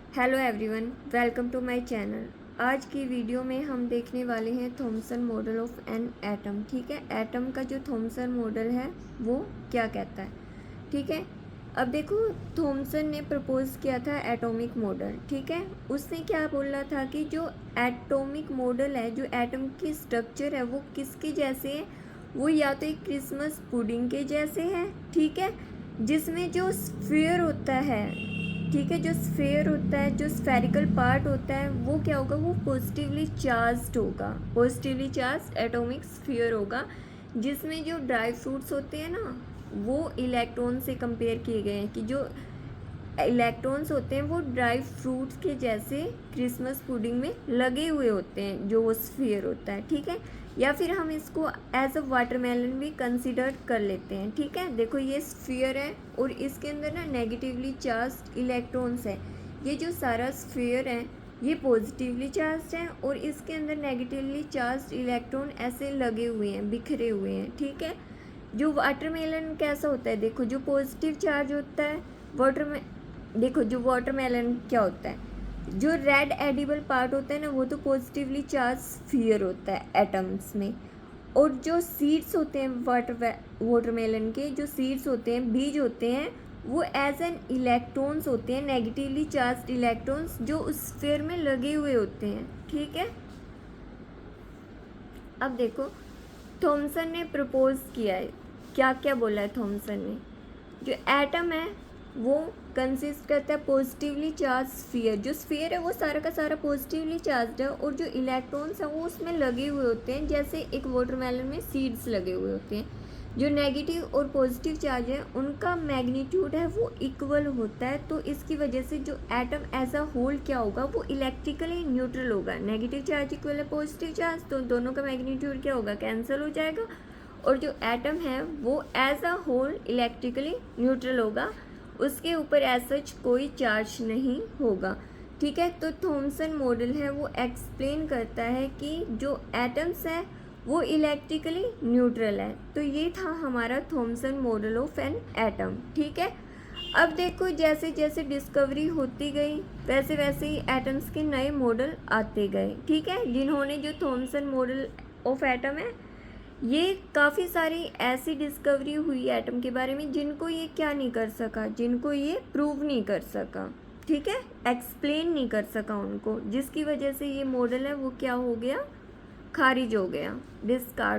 Hello everyone, welcome to my channel. आज की video में हम देखने वाले हैं Thomson model of an atom. ठीक है, एटम का जो थॉमसन मॉडल है वो क्या कहता है। ठीक है, अब देखो, थॉमसन ने प्रपोज किया था एटॉमिक मॉडल। ठीक है, उसने क्या बोला था कि जो एटॉमिक मॉडल है, जो एटम की स्ट्रक्चर है, वो किसके जैसे है, वो या तो एक क्रिसमस पुडिंग के जैसे है। ठीक है, जिसमें जो स्फीयर होता है, ठीक है, जो स्फेयर होता है, जो स्फेरिकल पार्ट होता है, वो क्या होगा, वो पॉजिटिवली चार्ज्ड होगा। पॉजिटिवली चार्ज एटॉमिक स्फीयर होगा, जिसमें जो ड्राई फ्रूट्स होते हैं ना, वो इलेक्ट्रॉन से कंपेयर किए गए हैं कि जो इलेक्ट्रॉन्स होते हैं वो ड्राई फ्रूट्स के जैसे क्रिसमस पुडिंग में लगे हुए होते हैं, जो वो स्फीयर होता है। ठीक है, या फिर हम इसको एज अ वाटरमेलन भी कंसिडर कर लेते हैं। ठीक है, देखो ये स्फीयर है और इसके अंदर ना नेगेटिवली चार्ज इलेक्ट्रॉन्स है। ये जो सारा स्फीयर है ये पॉजिटिवली चार्ज है और इसके अंदर नेगेटिवली चार्ज इलेक्ट्रॉन ऐसे लगे हुए हैं, बिखरे हुए हैं। ठीक है, जो वाटरमेलन कैसा होता है, देखो जो पॉजिटिव चार्ज होता है वाटर में, देखो जो वाटरमेलन क्या होता है, जो रेड एडिबल पार्ट होता है ना, वो तो पॉजिटिवली चार्ज स्फीयर होता है एटम्स में। और जो सीड्स होते हैं वाटरमेलन के, जो सीड्स होते हैं, बीज होते हैं, वो एज एन इलेक्ट्रॉन्स होते हैं, नेगेटिवली चार्ज इलेक्ट्रॉन्स, जो उस स्फीयर में लगे हुए होते हैं। ठीक है, अब देखो थॉमसन ने प्रपोज किया है, क्या क्या बोला है थॉमसन ने। जो एटम है वो कंसिस्ट करता है पॉजिटिवली चार्ज स्फीयर। जो स्फीयर है वो सारा का सारा पॉजिटिवली चार्ज है और जो इलेक्ट्रॉन्स हैं वो उसमें लगे हुए होते हैं, जैसे एक वाटरमेलन में सीड्स लगे हुए होते हैं। जो नेगेटिव और पॉजिटिव चार्ज है उनका मैग्नीट्यूड है वो इक्वल होता है, तो इसकी वजह से जो एटम एज अ होल क्या होगा, वो इलेक्ट्रिकली न्यूट्रल होगा। नेगेटिव चार्ज इक्वल है पॉजिटिव चार्ज, तो दोनों का मैग्नीट्यूड क्या होगा, कैंसिल हो जाएगा। और जो एटम है वो as a whole electrically neutral होगा, उसके ऊपर एज सच कोई चार्ज नहीं होगा। ठीक है, तो थॉमसन मॉडल है वो एक्सप्लेन करता है कि जो एटम्स है वो इलेक्ट्रिकली न्यूट्रल है। तो ये था हमारा Thompson model of an atom. ठीक है, अब देखो जैसे जैसे डिस्कवरी होती गई वैसे वैसे ही एटम्स के नए मॉडल आते गए। ठीक है, जिन्होंने जो थॉमसन मॉडल ऑफ एटम है, ये काफ़ी सारी ऐसी डिस्कवरी हुई एटम के बारे में जिनको ये क्या नहीं कर सका, जिनको ये प्रूव नहीं कर सका। ठीक है, एक्सप्लेन नहीं कर सका उनको, जिसकी वजह से ये मॉडल है वो क्या हो गया, खारिज हो गया, डिस्कार्ड